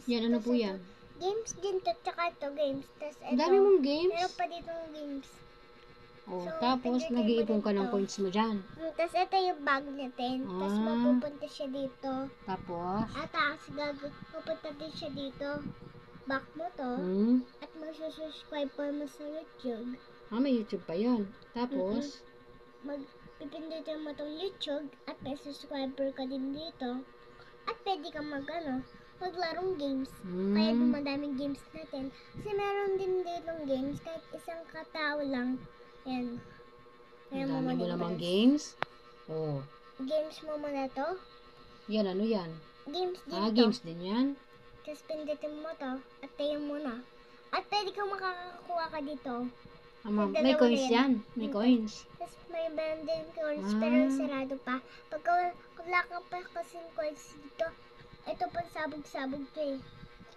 games. Yan, ano Tas po yan? Games din to, tsaka ito games. Tas Ang ito, dami mong games. meron pa ditong games. Oh, So, tapos, pindutin mo nag-iipon ka dito. ng coins mo dyan. Tas ito yung bag natin. Tas Ah. mapupunta siya dito. Tapos, At pupunta din siya dito. Back mo to. At magsusubscribe pa mo sa YouTube. may YouTube pa yan. Tapos, Pipindutin mo tong YouTube at may subscriber ka din dito. At pwede ka maglarong games. Kaya dumadaming games natin. Kasi meron din ditong games kahit isang katao lang. Yan. ang dami mo namang games. Oh, Games mo muna to. yan, ano yan? Games din to. Games din yan. Tapos pindutin mo to at tayo muna. At pwede kang makakakuha ka dito. May coins yan. May coins. Tapos may meron din coins pero sarado pa. Pag wala ka pa kasing coins dito, ito pang sabog-sabog to eh.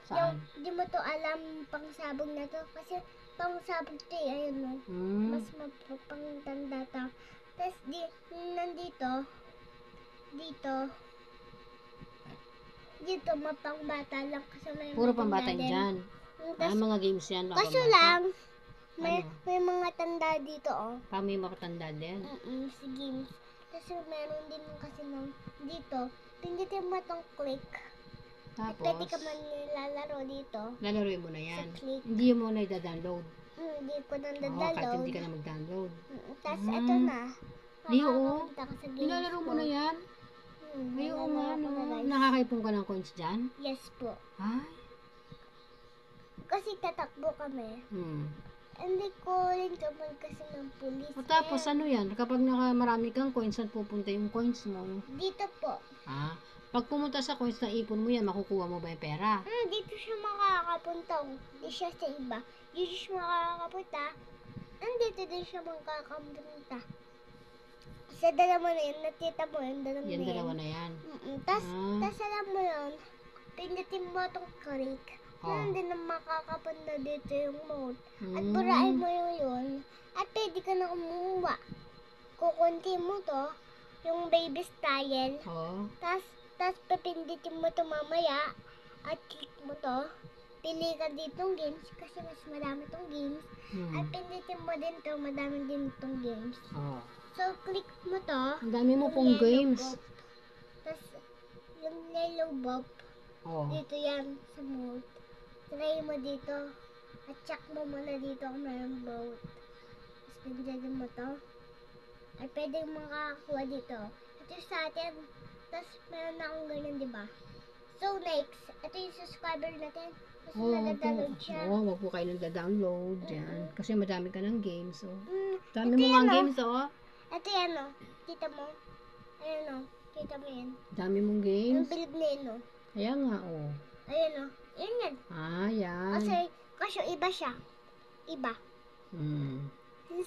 Saan? Di mo to alam pang sabog na to kasi pang sabog to eh. Ayun mo. Mas mapapangtanda to. Tapos dito mapangbata lang kasi may Puro pambata dyan. Mga games yan. Kaso lang, may mga tanda dito oh. May makatanda din. Si games. Kasi meron din kasi dito. Pindutin mo tong click. Tapos, Pwede ka man nilalaro dito. lalaroin mo na yan. Sa click. Hindi mo na i-download. Hindi ko nang Kahit download. hindi ka na mag-download. Tapos ito na. Leo, Makakapunta ka sa games nilalaro mo na yan? Ay, oo nga, nilalaro ko na, guys. Nakakaipon ka ng coins dyan? Yes po. Ay. Kasi tatakbo kami. Hindi ko rin kapag kasi ng pulis. O tapos, ano yan? Kapag marami kang coins, saan pupunta yung coins mo? Dito po. Pag pumunta sa coins na ipon mo yan, makukuha mo ba yung pera? Dito siya makakapunta. Hindi siya sa iba. Dito siya makakapunta. Dito din siya makakapunta. Sa dalawa na yun, nakita mo yun, Dalawa na yan. Tas alam mo yun, pindutin mo itong click. Hindi na makakapunta dito yung mode. At burahin mo yun. At pwede ka na kumuha. Kukunti mo to, yung baby style. Tas pipindutin mo to mamaya. At click mo to. Pili ka ditong games kasi mas madami tong games. At pindutin mo din to, madami din tong games. So, click mo to. Ang dami mo pong games. Tapos, yung yellow bulb, dito yan sa mode. Try mo dito. At check mo muna dito kung mayroong boat. Tapos, pindutin mo to. Ay, pwede makakakuha dito. Ito sa atin. Tapos, meron na akong ganyan, diba? So, next, ito yung subscriber natin. Tapos, nag-download siya. Wag po kayo nag-download dyan. Kasi madami ka ng games. Dami mo mga games, Ito yan, Kita mo? Ayan, Kita mo yan? Dami mong games? Yung bilib na yun, Ayan nga, Ayan, Yan yan. Yan. Kasi iba siya. Iba.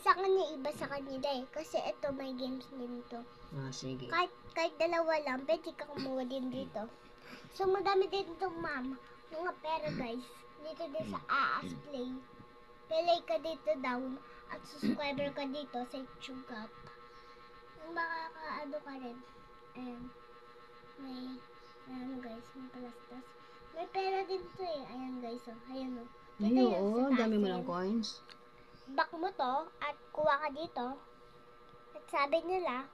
Sa kanya, iba sa kanila eh. Kasi ito, may games din ito. Sige. Kahit dalawa lang, pwede ka kumuha din dito. So, madami din ito, ma'am. Mga pera, guys. Dito din sa AAS Play. Play ka dito down. At subscriber ka dito sa YouTube app. Makakaano ka rin. Ayan. Ayan guys, may palastas. May pera din to eh. Ayan guys, Ayan Ayun, dami mo ng coins. Back mo to at kuha ka dito. At sabi nila,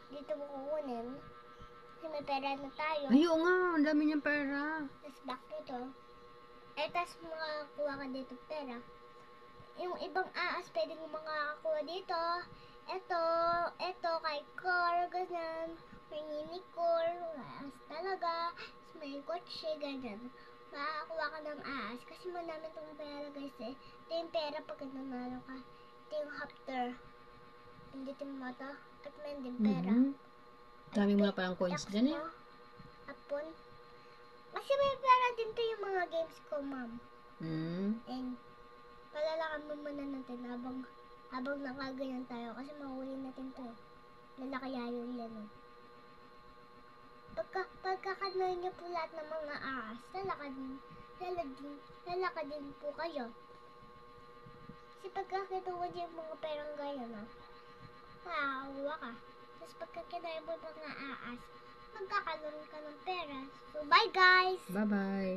dito mo kukunin. Kasi may pera na tayo. Ayun nga, ang dami niyang pera. Tapos back mo to. Tapos makakuha ka dito pera. Yung ibang aas, pwede mo makakakuha dito. Ito, kay car, ganyan. May unicorn, aas talaga. Tapos may kotse, ganyan. Makakakuha ka ng aas. Kasi madami itong pera, guys, eh. Ito yung pera pag nanalo ka. Ito yung hopter. Pindutin mo ito. At may din pera. Dami mo na palang coins dyan, eh. Apon. Kasi may pera din to yung mga games ko, ma'am. And, palalakan mo muna natin habang nakaganyan tayo kasi mahuli natin to eh. Lalakayayo yan Pagkakanoy niyo po lahat ng mga ahas, lalakad din po kayo. Kasi pagkakituwa niyo yung mga perang ganyan makakakuha ka. Tapos pagkakinoy mo mga ahas, magkakaroon ka ng pera. So bye guys! Bye-bye!